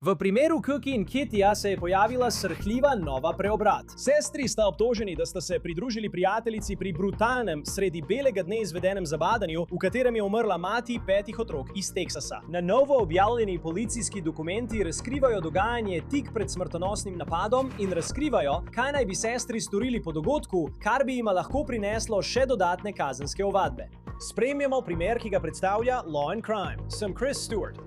V primeru Cookie in Kittyja se je pojavila srhljiva nova preobrat. Sestri sta obtoženi, da sta se pridružili prijateljici pri brutalnem, sredi belega dne izvedenem zabadanju, v katerem je umrla mati 5 otrok iz Teksasa. Na novo objavljeni policijski dokumenti razkrivajo dogajanje tik pred smrtonosnim napadom in razkrivajo, kaj naj bi sestri storili po dogodku, kar bi jima lahko prineslo še dodatne kazenske ovadbe. Spremljamo primer, ki ga predstavlja Law and Crime. Sem Chris Stewart.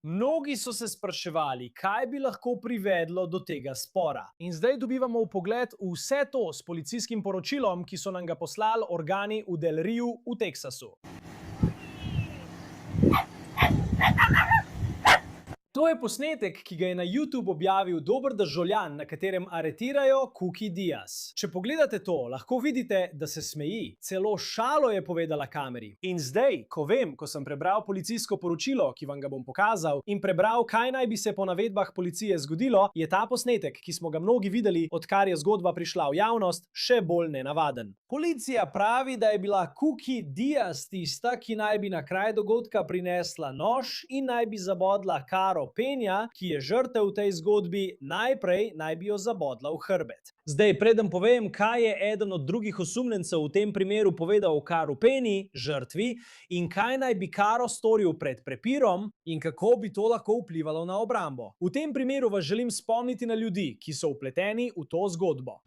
Mnogi so se spraševali, kaj bi lahko privedlo do tega spora. In zdaj dobivamo vpogled v vse to s policijskim poročilom, ki so nam ga poslali organi v Del Riu v Teksasu. To je posnetek, ki ga je na YouTube objavil dober državljan, na katerem aretirajo Cookie Diaz. Če pogledate to, lahko vidite, da se smeji. Celo šalo je povedala kameri. In zdaj, ko sem prebral policijsko poročilo, ki vam ga bom pokazal, in prebral, kaj naj bi se po navedbah policije zgodilo, je ta posnetek, ki smo ga mnogi videli, odkar je zgodba prišla v javnost, še bolj nenavaden. Policija pravi, da je bila Cookie Diaz tista, ki naj bi na kraj dogodka prinesla nož in naj bi zabodla Caro Peña, ki je žrtev v tej zgodbi, najprej naj bi jo zabodla v hrbet. Zdaj, preden povem, kaj je eden od drugih osumljencev v tem primeru povedal o Caro Peñi, žrtvi, in kaj naj bi Caro storil pred prepirom in kako bi to lahko vplivalo na obrambo. V tem primeru vas želim spomniti na ljudi, ki so vpleteni v to zgodbo.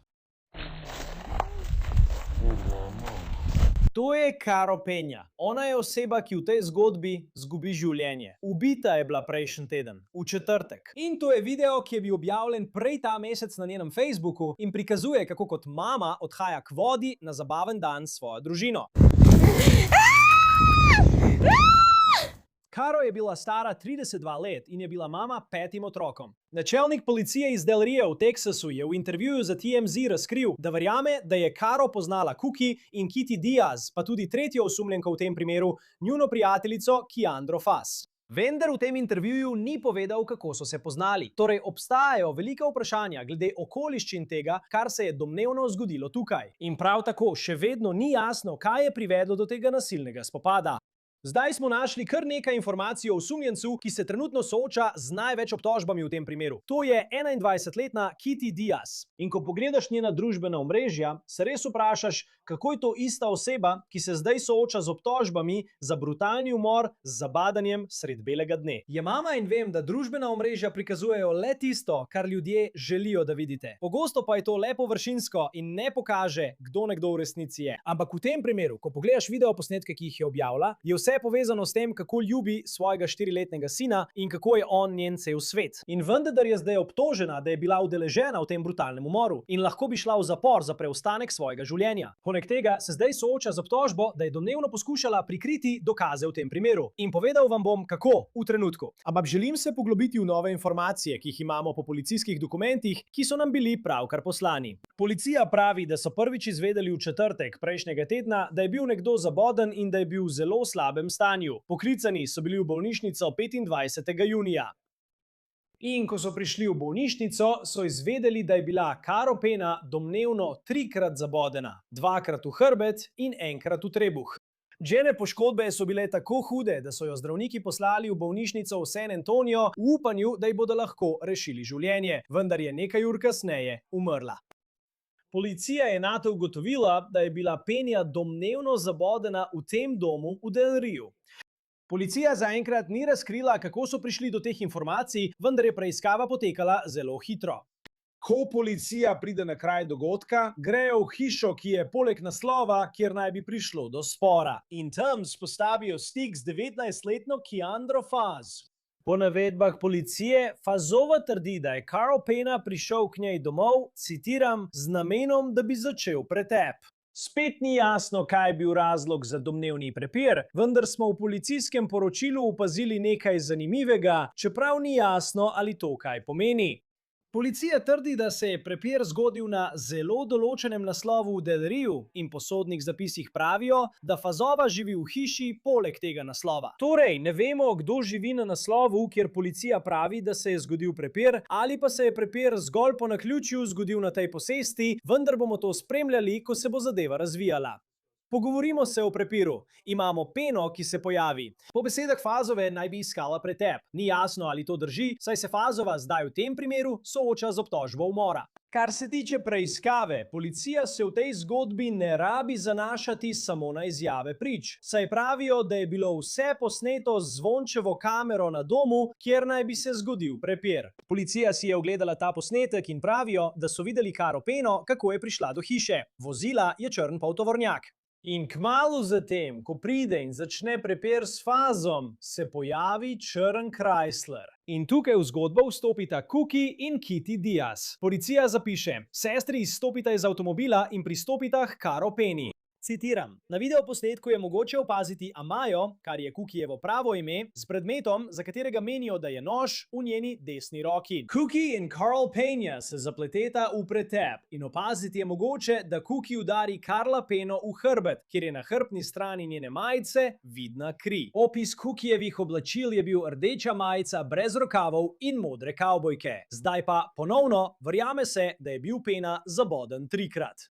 To je Caro Peña. Ona je oseba, ki v tej zgodbi izgubi življenje. Ubita je bila prejšnji teden, v četrtek. In to je video, ki je bil objavljen prej ta mesec na njenem Facebooku in prikazuje, kako kot mama odhaja k vodi na zabaven dan s svojo družino. Caro je bila stara 32 let in je bila mama 5 otrokom. Načelnik policije iz Del Ria v Teksasu je v intervjuju za TMZ razkril, da verjame, da je Caro poznala Cookie in Kitty Diaz, pa tudi tretjo osumljenko v tem primeru, njuno prijateljico Kiandro Faz. Vendar v tem intervjuju ni povedal, kako so se poznali. Torej, obstajajo velika vprašanja glede okoliščin tega, kar se je domnevno zgodilo tukaj. In prav tako še vedno ni jasno, kaj je privedlo do tega nasilnega spopada. Zdaj smo našli kar nekaj informacij o osumljencu, ki se trenutno sooča z največ obtožbami v tem primeru. To je 21-letna Kitty Diaz. In ko pogledaš njena družbena omrežja, se res vprašaš, kako je to ista oseba, ki se zdaj sooča z obtožbami za brutalni umor z zabadanjem sred belega dne. Je mama in vem, da družbena omrežja prikazujejo le tisto, kar ljudje želijo, da vidite. Pogosto pa je to le površinsko in ne pokaže, kdo nekdo v resnici je. Ampak v tem primeru, ko pogledaš videoposnetke, ki jih je objavila, je vse povezano s tem, kako ljubi svojega 4-letnega sina in kako je on njen cel svet. In vendar je zdaj obtožena, da je bila udeležena v tem brutalnem umoru in lahko bi šla v zapor za preostanek svojega življenja. Poleg tega se zdaj sooča z obtožbo, da je domnevno poskušala prikriti dokaze v tem primeru. In povedal vam bom, kako v trenutku. Ampak želim se poglobiti v nove informacije, ki jih imamo po policijskih dokumentih, ki so nam bili pravkar poslani. Policija pravi, da so prvič izvedeli v četrtek prejšnjega tedna, da je bil nekdo zaboden in da je bil v zelo slabem stanju. Poklicani so bili v bolnišnico 25. junija. In ko so prišli v bolnišnico, so izvedeli, da je bila Caro Peña domnevno 3-krat zabodena, 2-krat v hrbet in 1-krat v trebuh. Njene poškodbe so bile tako hude, da so jo zdravniki poslali v bolnišnico v San Antonio v upanju, da ji bodo lahko rešili življenje, vendar je nekaj ur kasneje umrla. Policija je nato ugotovila, da je bila Peña domnevno zabodena v tem domu v Del Riu. Policija zaenkrat ni razkrila, kako so prišli do teh informacij, vendar je preiskava potekala zelo hitro. Ko policija pride na kraj dogodka, grejo v hišo, ki je poleg naslova, kjer naj bi prišlo do spora. In tam vzpostavijo stik z 19-letno Kiandro Faz. Po navedbah policije, Fazova trdi, da je Caro Peña prišel k njej domov, citiram, z namenom, da bi začel pretep. Spet ni jasno, kaj je bil razlog za domnevni prepir, vendar smo v policijskem poročilu opazili nekaj zanimivega, čeprav ni jasno, ali to kaj pomeni. Policija trdi, da se je prepir zgodil na zelo določenem naslovu v Del Riu in po sodnih zapisih pravijo, da Fazova živi v hiši poleg tega naslova. Torej, ne vemo, kdo živi na naslovu, kjer policija pravi, da se je zgodil prepir, ali pa se je prepir zgolj po naključju zgodil na tej posesti, vendar bomo to spremljali, ko se bo zadeva razvijala. Pogovorimo se o prepiru. Imamo Peno, ki se pojavi. Po besedah Fazove naj bi iskala pretep. Ni jasno, ali to drži, saj se Fazova zdaj v tem primeru sooča z obtožbo umora. Kar se tiče preiskave, policija se v tej zgodbi ne rabi zanašati samo na izjave prič, saj pravijo, da je bilo vse posneto z zvončevo kamero na domu, kjer naj bi se zgodil prepir. Policija si je ogledala ta posnetek in pravijo, da so videli Caro Peno, kako je prišla do hiše. Vozila je črn poltovornjak. In kmalu zatem, ko pride in začne prepir s Fazom, se pojavi črn Chrysler. In tukaj v zgodbo vstopita Cookie in Kitty Diaz. Policija zapiše: sestri izstopita iz avtomobila in pristopita k Caro Peni. Citiram: na videoposnetku je mogoče opaziti Amajo, kar je Cookiejevo pravo ime, s predmetom, za katerega menijo, da je nož, v njeni desni roki. Cookie in Carl Pena se zapleteta v pretep in opaziti je mogoče, da Cookie udari Carla Peno v hrbet, kjer je na hrbtni strani njene majice vidna kri. Opis Cookijevih oblačil je bil rdeča majica brez rokavov in modre kavbojke. Zdaj pa ponovno verjame se, da je bil Pena zaboden 3-krat.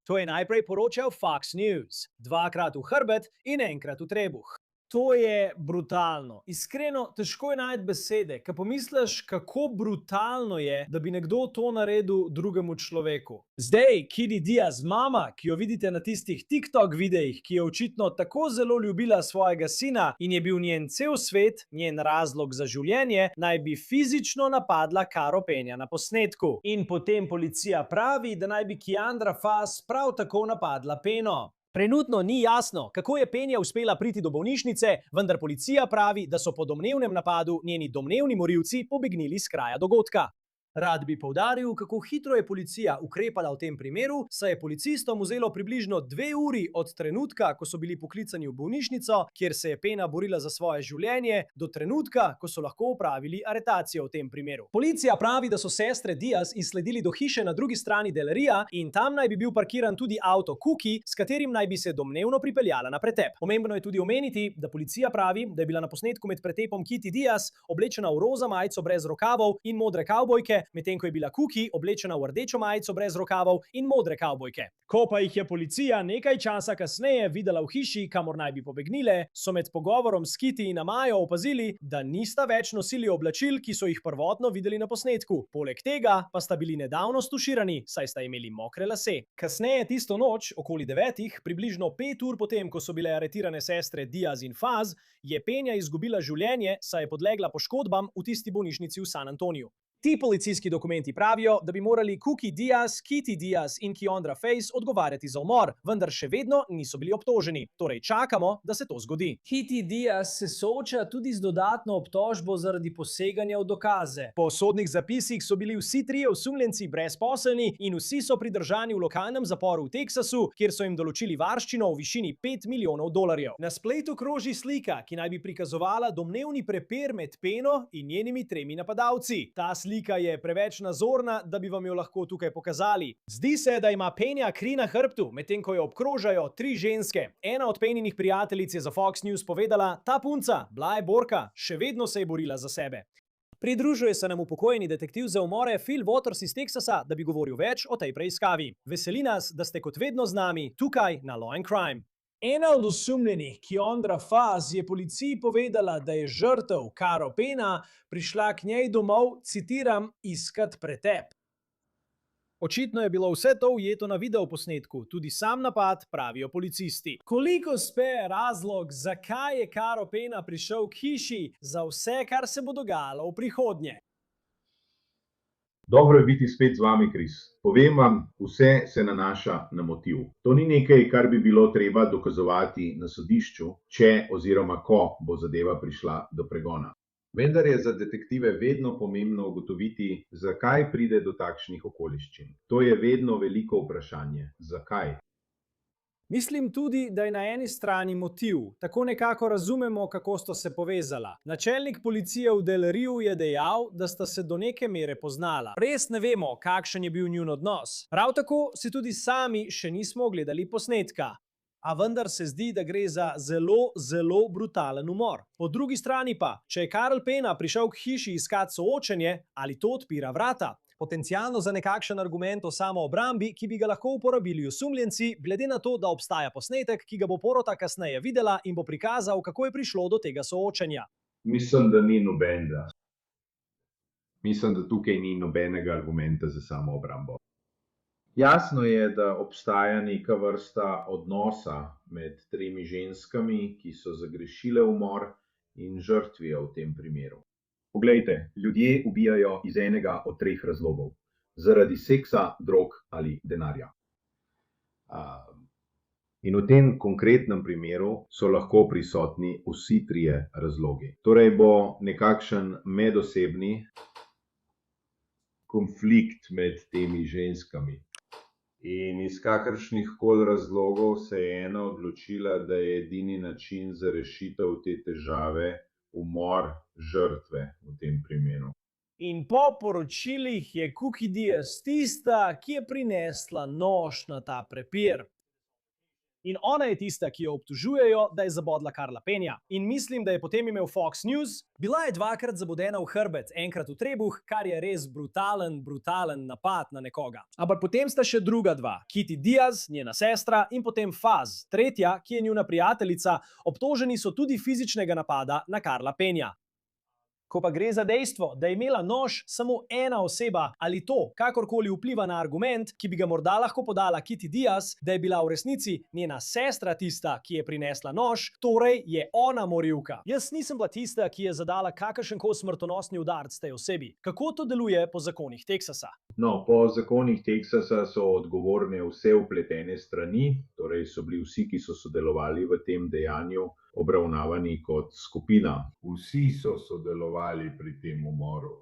To je najprej poročal Fox News. 2-krat v hrbet in 1-krat v trebuh. To je brutalno. Iskreno, težko je najti besede, ko pomisliš, kako brutalno je, da bi nekdo to naredil drugemu človeku. Zdaj, Kitty Diaz, mama, ki jo vidite na tistih TikTok videih, ki je očitno tako zelo ljubila svojega sina in je bil njen cel svet, njen razlog za življenje, naj bi fizično napadla Caro Pena na posnetku. In potem policija pravi, da naj bi Kiandra Faz prav tako napadla Peno. Trenutno ni jasno, kako je Penja uspela priti do bolnišnice, vendar policija pravi, da so po domnevnem napadu njeni domnevni morilci pobegnili s kraja dogodka. Rad bi poudaril, kako hitro je policija ukrepala v tem primeru, saj je policistom vzelo približno 2 uri od trenutka, ko so bili poklicani v bolnišnico, kjer se je Pena borila za svoje življenje, do trenutka, ko so lahko opravili aretacijo v tem primeru. Policija pravi, da so sestre Diaz izsledili do hiše na drugi strani Delarija in tam naj bi bil parkiran tudi avto Cookie, s katerim naj bi se domnevno pripeljala na pretep. Pomembno je tudi omeniti, da policija pravi, da je bila na posnetku med pretepom Kitty Diaz oblečena v roza majico brez rokavov in modre kavbojke, medtem ko je bila Cookie oblečena v rdečo majico brez rokavov in modre kavbojke. Ko pa jih je policija nekaj časa kasneje videla v hiši, kamor naj bi pobegnile, so med pogovorom s Kitty in Amajo opazili, da nista več nosili oblačil, ki so jih prvotno videli na posnetku. Poleg tega pa sta bili nedavno stuširani, saj sta imeli mokre lase. Kasneje tisto noč, okoli 9, približno 5 ur potem, ko so bile aretirane sestre Diaz in Faz, je Pena izgubila življenje, saj je podlegla poškodbam v tisti bolnišnici v San Antoniju. Ti policijski dokumenti pravijo, da bi morali Cookie Diaz, Kitty Diaz in Kiandra Faz odgovarjati za umor, vendar še vedno niso bili obtoženi. Torej čakamo, da se to zgodi. Kitty Diaz se sooča tudi z dodatno obtožbo zaradi poseganja v dokaze. Po sodnih zapisih so bili vsi 3 osumljenci brezposelni in vsi so pridržani v lokalnem zaporu v Teksasu, kjer so jim določili varščino v višini $5 milijonov. Na spletu kroži slika, ki naj bi prikazovala domnevni prepir med Peno in njenimi 3 napadalci. Ta slika je preveč nazorna, da bi vam jo lahko tukaj pokazali. Zdi se, da ima Pena kri na hrbtu, medtem ko jo obkrožajo 3 ženske. Ena od Peninih prijateljic je za Fox News povedala: ta punca, bila je borka, še vedno se je borila za sebe. Pridružuje se nam upokojeni detektiv za umore Phil Waters iz Teksasa, da bi govoril več o tej preiskavi. Veseli nas, da ste kot vedno z nami tukaj na Law and Crime. Ena od osumljenih, Kiandra Faz, je policiji povedala, da je žrtev Caro Pena prišla k njej domov, citiram, iskat pretep. Očitno je bilo vse to ujeto na videoposnetku, tudi sam napad, pravijo policisti. Koliko spe razlog, zakaj je Caro Pena prišel k hiši, za vse, kar se bo dogajalo v prihodnje? Dobro je biti spet z vami, Kris. Povem vam, vse se nanaša na motiv. To ni nekaj, kar bi bilo treba dokazovati na sodišču, če oziroma ko bo zadeva prišla do pregona. Vendar je za detektive vedno pomembno ugotoviti, zakaj pride do takšnih okoliščin. To je vedno veliko vprašanje. Zakaj? Mislim tudi, da je na eni strani motiv. Tako nekako razumemo, kako sta se povezala. Načelnik policije v Delariju je dejal, da sta se do neke mere poznala. Res ne vemo, kakšen je bil njun odnos. Prav tako si tudi sami še nismo ogledali posnetka. A vendar se zdi, da gre za zelo brutalen umor. Po drugi strani pa, če je Carl Pena prišel k hiši iskat soočenje, ali to odpira vrata? Potencialno za nekakšen argument o samoobrambi, ki bi ga lahko uporabili osumljenci, glede na to, da obstaja posnetek, ki ga bo porota kasneje videla in bo prikazal, kako je prišlo do tega soočenja. Mislim, da ni nobenega. Mislim, da tukaj ni nobenega argumenta za samoobrambo. Jasno je, da obstaja neka vrsta odnosa med tremi ženskami, ki so zagrešile umor, in žrtvijo v tem primeru. Poglejte, ljudje ubijajo iz enega od treh razlogov: zaradi seksa, drog ali denarja. In v tem konkretnem primeru so lahko prisotni vsi trije razlogi. Torej bo nekakšen medosebni konflikt med temi ženskami. In iz kakršnih koli razlogov se je ena odločila, da je edini način za rešitev te težave umor žrtve v tem primeru. In po poročilih je Cookie Diaz tista, ki je prinesla nož na ta prepir. In ona je tista, ki jo obtožujejo, da je zabodla Karla Penja. In mislim, da je potem imel Fox News. Bila je dvakrat zabodena v hrbet, enkrat v trebuh, kar je res brutalen napad na nekoga. Ampak potem sta še druga dva. Kitty Diaz, njena sestra, in potem Faz, tretja, ki je njuna prijateljica. Obtoženi so tudi fizičnega napada na Karla Penja. Ko pa gre za dejstvo, da je imela nož samo ena oseba, ali to kakorkoli vpliva na argument, ki bi ga morda lahko podala Kitty Diaz, da je bila v resnici njena sestra tista, ki je prinesla nož, torej je ona morilka. Jaz nisem bila tista, ki je zadala kakršenkoli smrtonosni udarec tej osebi. Kako to deluje po zakonih Teksasa? No, po zakonih Teksasa so odgovorne vse vpletene strani, torej so bili vsi, ki so sodelovali v tem dejanju, obravnavani kot skupina. Vsi so sodelovali pri tem umoru.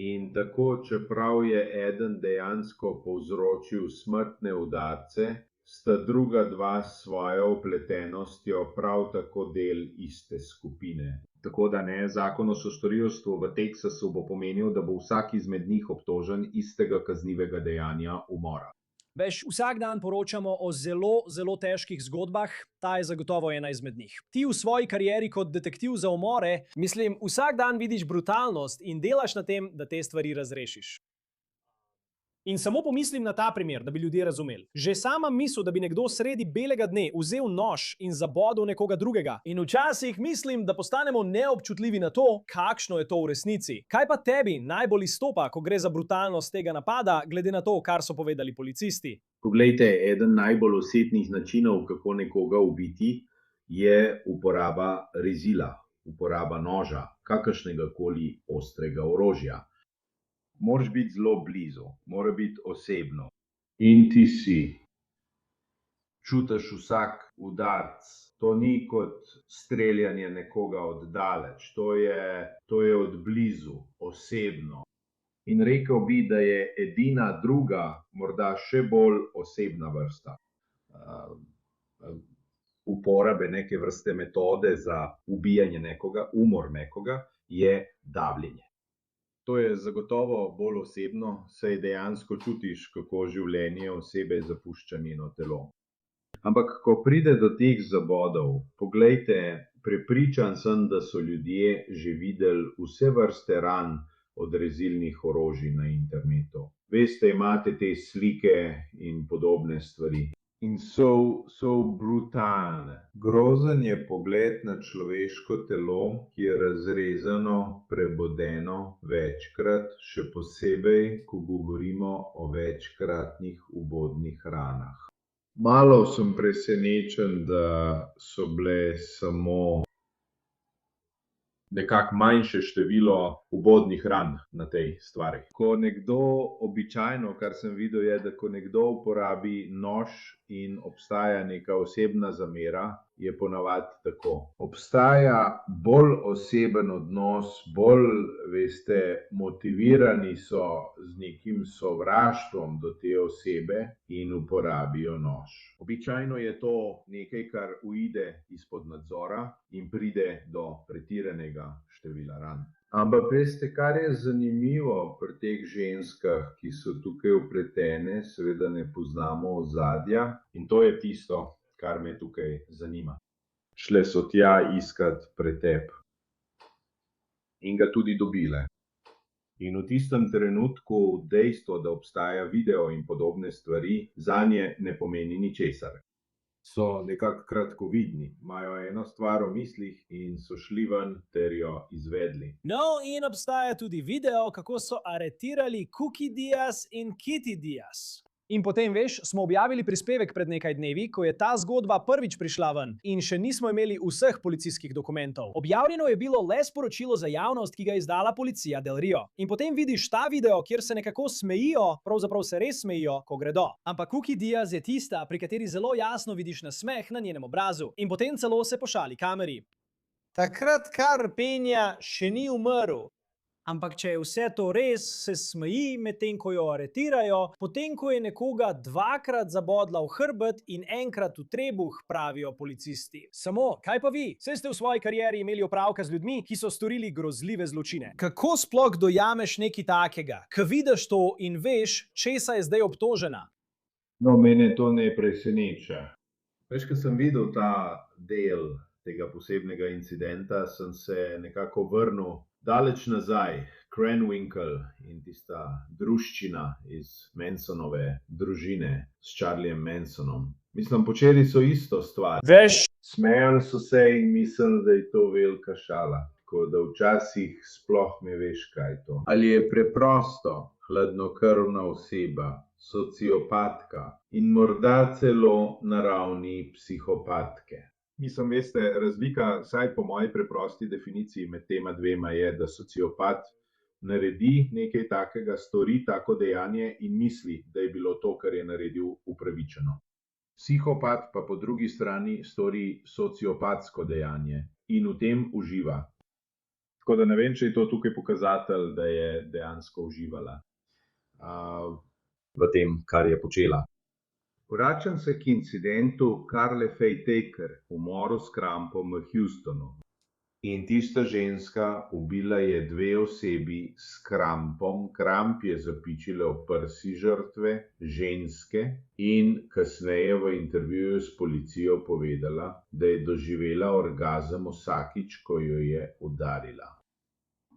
In tako, čeprav je eden dejansko povzročil smrtne udarce, sta druga dva s svojo vpletenostjo prav tako del iste skupine. Tako da zakon o sostorilstvu v Teksasu bo pomenil, da bo vsak izmed njih obtožen istega kaznivega dejanja umora. Veš, vsak dan poročamo o zelo težkih zgodbah, ta je zagotovo ena izmed njih. Ti v svoji karieri kot detektiv za umore, vsak dan vidiš brutalnost in delaš na tem, da te stvari razrešiš. In samo pomislim na ta primer, da bi ljudje razumeli. Že sama misel, da bi nekdo sredi belega dne vzel nož in zabodel nekoga drugega. In včasih mislim, da postanemo neobčutljivi na to, kakšno je to v resnici. Kaj pa tebi najbolj izstopa, ko gre za brutalnost tega napada, glede na to, kar so povedali policisti? Poglejte, eden najbolj osebnih načinov, kako nekoga ubiti, je uporaba rezila, uporaba noža, kakršnega koli ostrega orožja. Moraš biti zelo blizu, mora biti osebno. In ti si. Čutiš vsak udarec. To ni kot streljanje nekoga od daleč, to je od blizu, osebno. In rekel bi, da je edina druga, morda še bolj osebna vrsta uporabe neke vrste metode za ubijanje nekoga, umor nekoga, je davljenje. To je zagotovo bolj osebno, saj dejansko čutiš, kako življenje osebe zapušča njeno telo. Ampak ko pride do teh zabodov, poglejte, prepričan sem, da so ljudje že videli vse vrste ran od rezilnih orožij na internetu. Veste, imate te slike in podobne stvari. In so brutalne. Grozen je pogled na človeško telo, ki je razrezano, prebodeno večkrat, še posebej, ko govorimo o večkratnih ubodnih ranah. Malo sem presenečen, da so bile samo nekako manjše število ubodnih ran na tej stvari. Ko nekdo običajno, kar sem videl, je, da ko nekdo uporabi nož in obstaja neka osebna zamera, je ponavadi tako. Obstaja bolj oseben odnos, bolj, veste, motivirani so z nekim sovraštvom do te osebe in uporabijo nož. Običajno je to nekaj, kar uide izpod nadzora in pride do pretiranega števila ran. Ampak veste, kar je zanimivo pri teh ženskah, ki so tukaj vpletene, seveda ne poznamo ozadja, in to je tisto, kar me tukaj zanima. Šle so tja iskat pretep in ga tudi dobile. In v tistem trenutku dejstvo, da obstaja video in podobne stvari, zanje ne pomeni ničesar. So nekako kratkovidni, imajo eno stvar v mislih in so šli ven ter jo izvedli. No, in obstaja tudi video, kako so aretirali Cookie Diaz in Kitty Diaz. In potem, veš, smo objavili prispevek pred nekaj dnevi, ko je ta zgodba prvič prišla ven in še nismo imeli vseh policijskih dokumentov. Objavljeno je bilo le sporočilo za javnost, ki ga je izdala policija Del Rio. In potem vidiš ta video, kjer se nekako smejijo, pravzaprav se res smejijo, ko gredo. Ampak Cookie Diaz je tista, pri kateri zelo jasno vidiš nasmeh na njenem obrazu. In potem celo se pošali kameri. Takrat kar Penja še ni umrl. Ampak če je vse to res, se smeji, medtem ko jo aretirajo, potem ko je nekoga dvakrat zabodla v hrbet in enkrat v trebuh, pravijo policisti. Samo, kaj pa vi? Saj ste v svoji karieri imeli opravka z ljudmi, ki so storili grozljive zločine. Kako sploh dojameš nekaj takega? Ko vidiš to in veš, česa je zdaj obtožena? No, mene to ne preseneča. Veš, ko sem videl ta del tega posebnega incidenta, sem se nekako vrnil daleč nazaj, Krenwinkel in tista druščina iz Mansonove družine s Charliem Mansonom. Mislim, počeli so isto stvar. Veš, Smejali so se in mislili, da je to velika šala. Tako da včasih sploh ne veš, kaj je to. Ali je preprosto hladnokrvna oseba, sociopatka in morda celo na ravni psihopatke. Mislim, veste, razlika, vsaj po moji preprosti definiciji med tema dvema je, da sociopat naredi nekaj takega, stori tako dejanje in misli, da je bilo to, kar je naredil, upravičeno. Psihopat pa po drugi strani stori sociopatsko dejanje in v tem uživa. Tako da ne vem, če je to tukaj pokazatelj, da je dejansko uživala v tem, kar je počela. Vračam se k incidentu Karle Faye Tucker, umoru s krampom v Houstonu. In tista ženska ubila je 2 osebi s krampom. Kramp je zapičila v prsi žrtve, ženske, in kasneje v intervjuju s policijo povedala, da je doživela orgazem vsakič, ko jo je udarila.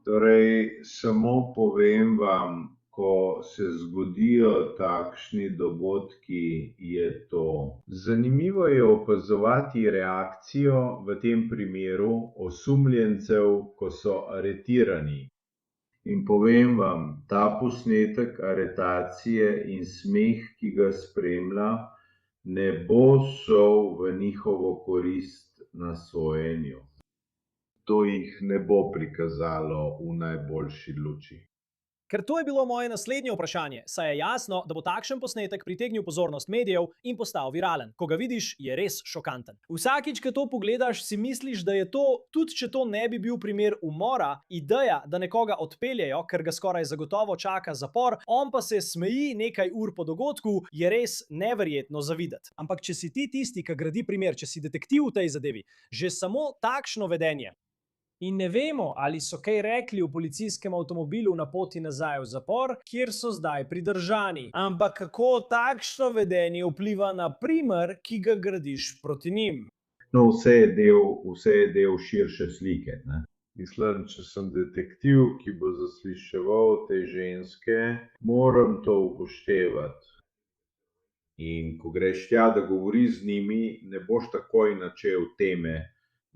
Torej, samo povem vam, ko se zgodijo takšni dogodki, je to. Zanimivo je opazovati reakcijo v tem primeru osumljencev, ko so aretirani. In povem vam, ta posnetek aretacije in smeh, ki ga spremlja, ne bo šel v njihovo korist na sojenju. To jih ne bo prikazalo v najboljši luči. Ker to je bilo moje naslednje vprašanje, saj je jasno, da bo takšen posnetek pritegnil pozornost medijev in postal viralen. Ko ga vidiš, je res šokanten. Vsakič, ko to pogledaš, si misliš, da je to, tudi če to ne bi bil primer umora, ideja, da nekoga odpeljejo, ker ga skoraj zagotovo čaka zapor, on pa se smeji nekaj ur po dogodku, je res neverjetno za videti. Ampak če si ti tisti, ki gradi primer, če si detektiv v tej zadevi, že samo takšno vedenje. In ne vemo, ali so kaj rekli v policijskem avtomobilu na poti nazaj v zapor, kjer so zdaj pridržani. Ampak kako takšno vedenje vpliva na primer, ki ga gradiš proti njim? No, vse je del širše slike, ne? Mislim, če sem detektiv, ki bo zasliševal te ženske, moram to upoštevati. In ko greš tja, da govoriš z njimi, ne boš takoj načel teme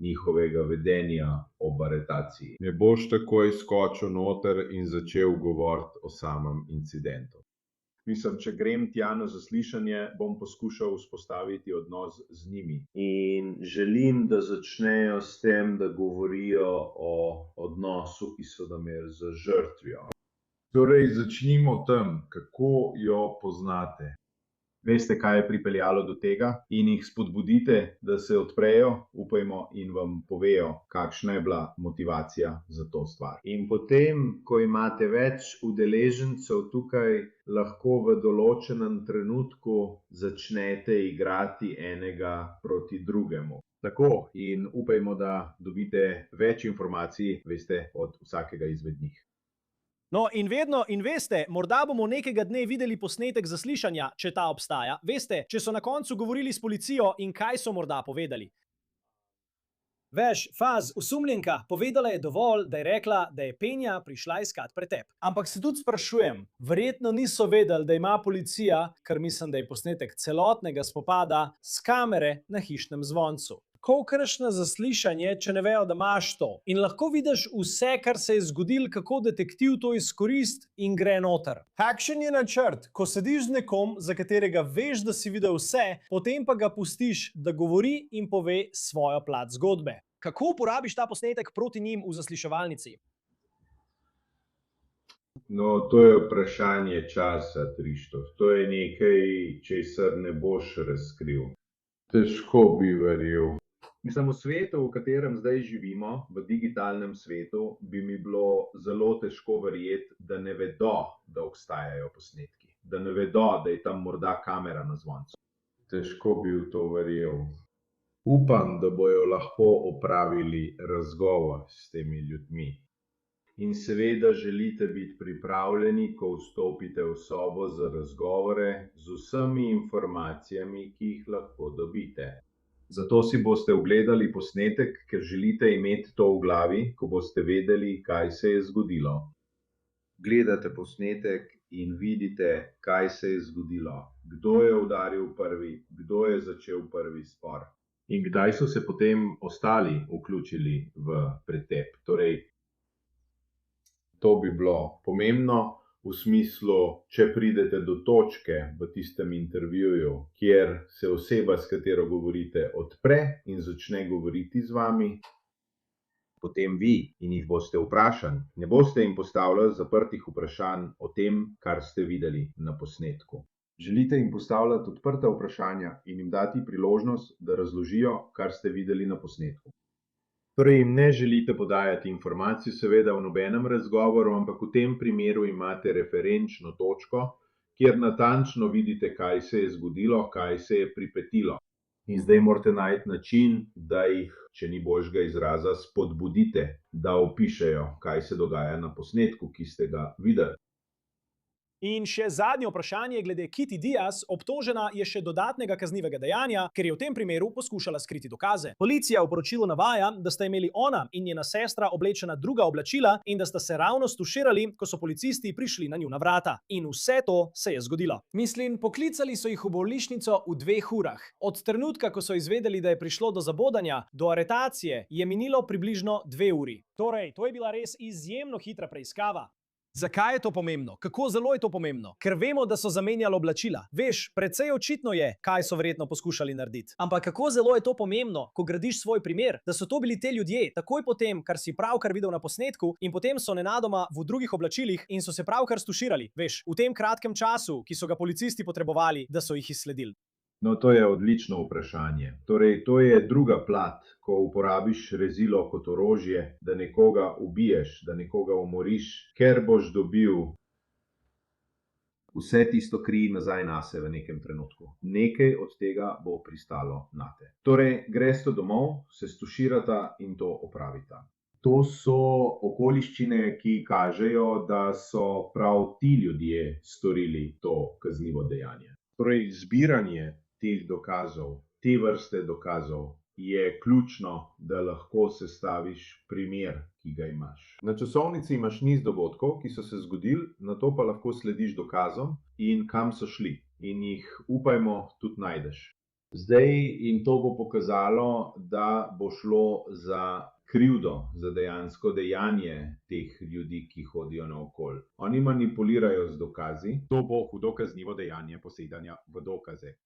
njihovega vedenja ob aretaciji. Ne boš takoj skočil noter in začel govoriti o samem incidentu. Mislim, če grem tja na zaslišanje, bom poskušal vzpostaviti odnos z njimi. In želim, da začnejo s tem, da govorijo o odnosu, ki so ga imeli z žrtvijo. Torej, začnimo tam, kako jo poznate. Veste, kaj je pripeljalo do tega, in jih spodbudite, da se odprejo, upajmo, in vam povejo, kakšna je bila motivacija za to stvar. In potem, ko imate več udeležencev tukaj, lahko v določenem trenutku začnete igrati enega proti drugemu. Tako, in upajmo, da dobite več informacij, veste, od vsakega izmed njih. No, in vedno, in veste, morda bomo nekega dne videli posnetek zaslišanja, če ta obstaja. Veste, če so na koncu govorili s policijo in kaj so morda povedali. Veš, Faz, osumljenka, povedala je dovolj, da je rekla, da je Penja prišla iskat pretep. Ampak se tudi sprašujem, verjetno niso vedeli, da ima policija, kar mislim, da je posnetek celotnega spopada, s kamere na hišnem zvoncu. Ko greš na zaslišanje, če ne vejo, da imaš to. In lahko vidiš vse, kar se je zgodilo, kako detektiv to izkoristi in gre noter. Kakšen je načrt, ko sediš z nekom, za katerega veš, da si videl vse, potem pa ga pustiš, da govori in pove svojo plat zgodbe? Kako uporabiš ta posnetek proti njim v zasliševalnici? No, to je vprašanje časa, Trištof. To je nekaj, česar ne boš razkril. Težko bi verjel. Mislim, v svetu, v katerem zdaj živimo, v digitalnem svetu, bi mi bilo zelo težko verjeti, da ne vedo, da obstajajo posnetki. Da ne vedo, da je tam morda kamera na zvoncu. Težko bi v to verjel. Upam, da bojo lahko opravili razgovor s temi ljudmi. In seveda želite biti pripravljeni, ko vstopite v sobo za razgovore, z vsemi informacijami, ki jih lahko dobite. Zato si boste ogledali posnetek, ker želite imeti to v glavi, ko boste vedeli, kaj se je zgodilo. Gledate posnetek in vidite, kaj se je zgodilo. Kdo je udaril prvi, kdo je začel prvi spor. In kdaj so se potem ostali vključili v pretep. Torej, to bi bilo pomembno v smislu, če pridete do točke v tistem intervjuju, kjer se oseba, s katero govorite, odpre in začne govoriti z vami, potem vi in jih boste vprašali. Ne boste jim postavljali zaprtih vprašanj o tem, kar ste videli na posnetku. Želite jim postavljati odprta vprašanja in jim dati priložnost, da razložijo, kar ste videli na posnetku. Torej jim ne želite podajati informacij, seveda v nobenem razgovoru, ampak v tem primeru imate referenčno točko, kjer natančno vidite, kaj se je zgodilo, kaj se je pripetilo. In zdaj morate najti način, da jih, če ni boljšega izraza, spodbudite, da opišejo, kaj se dogaja na posnetku, ki ste ga videli. In še zadnje vprašanje glede Kitty Diaz. Obtožena je še dodatnega kaznivega dejanja, ker je v tem primeru poskušala skriti dokaze. Policija v poročilu navaja, da sta imeli ona in njena sestra oblečena druga oblačila in da sta se ravno stuširali, ko so policisti prišli na njuna vrata. In vse to se je zgodilo. Mislim, poklicali so jih v bolnišnico v 2 urah. Od trenutka, ko so izvedeli, da je prišlo do zabodanja, do aretacije, je minilo približno 2 uri. Torej, to je bila res izjemno hitra preiskava. Zakaj je to pomembno? Kako zelo je to pomembno? Ker vemo, da so zamenjali oblačila. Veš, precej očitno je, kaj so verjetno poskušali narediti. Ampak kako zelo je to pomembno, ko gradiš svoj primer, da so to bili te ljudje, takoj potem, kar si pravkar videl na posnetku, in potem so nenadoma v drugih oblačilih in so se pravkar stuširali. Veš, v tem kratkem času, ki so ga policisti potrebovali, da so jih izsledili. No, to je odlično vprašanje. Torej, to je druga plat, ko uporabiš rezilo kot orožje, da nekoga ubiješ, da nekoga umoriš, ker boš dobil vse tisto kri nazaj nase v nekem trenutku. Nekaj od tega bo pristalo nate. Torej, greste domov, se stuširata in to opravita. To so okoliščine, ki kažejo, da so prav ti ljudje storili to kaznivo dejanje. Torej, zbiranje teh dokazov, te vrste dokazov, je ključno, da lahko sestaviš primer, ki ga imaš. Na časovnici imaš niz dogodkov, ki so se zgodili, nato pa lahko slediš dokazom in kam so šli. In jih, upajmo, tudi najdeš. Zdaj jim to bo pokazalo, da bo šlo za krivdo, za dejansko dejanje teh ljudi, ki hodijo naokoli. Oni manipulirajo z dokazi. To bo hudo kaznivo dejanje posedanja v dokaze.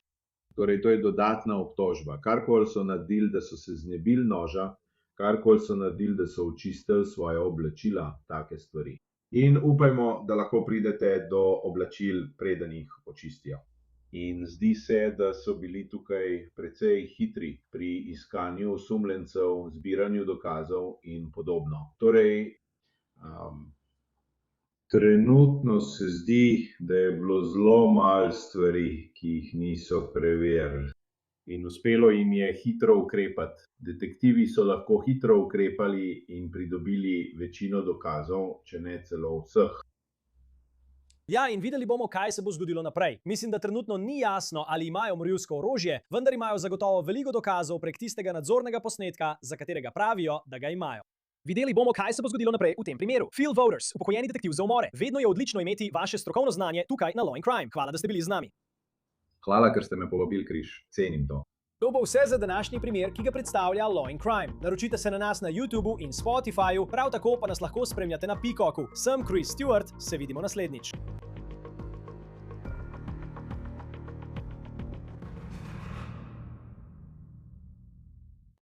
Torej, to je dodatna obtožba. Karkoli so naredili, da so se znebili noža, karkoli so naredili, da so očistili svoje oblačila, take stvari. In upajmo, da lahko pridete do oblačil, preden jih očistijo. In zdi se, da so bili tukaj precej hitri pri iskanju osumljencev, zbiranju dokazov in podobno. Torej, trenutno se zdi, da je bilo zelo malo stvari, ki jih niso preverili. In uspelo jim je hitro ukrepati. Detektivi so lahko hitro ukrepali in pridobili večino dokazov, če ne celo vseh. Ja, in videli bomo, kaj se bo zgodilo naprej. Mislim, da trenutno ni jasno, ali imajo morilsko orožje, vendar imajo zagotovo veliko dokazov prek tistega nadzornega posnetka, za katerega pravijo, da ga imajo. Videli bomo, kaj se bo zgodilo naprej v tem primeru. Phil Voters, upokojeni detektiv za umore. Vedno je odlično imeti vaše strokovno znanje tukaj na Law & Crime. Hvala, da ste bili z nami. Hvala, ker ste me povabili, Križ. Cenim to. To bo vse za današnji primer, ki ga predstavlja Law & Crime. Naročite se na nas na YouTubu in Spotifyju, prav tako pa nas lahko spremljate na Peacocku. Sem Chris Stewart, se vidimo naslednjič.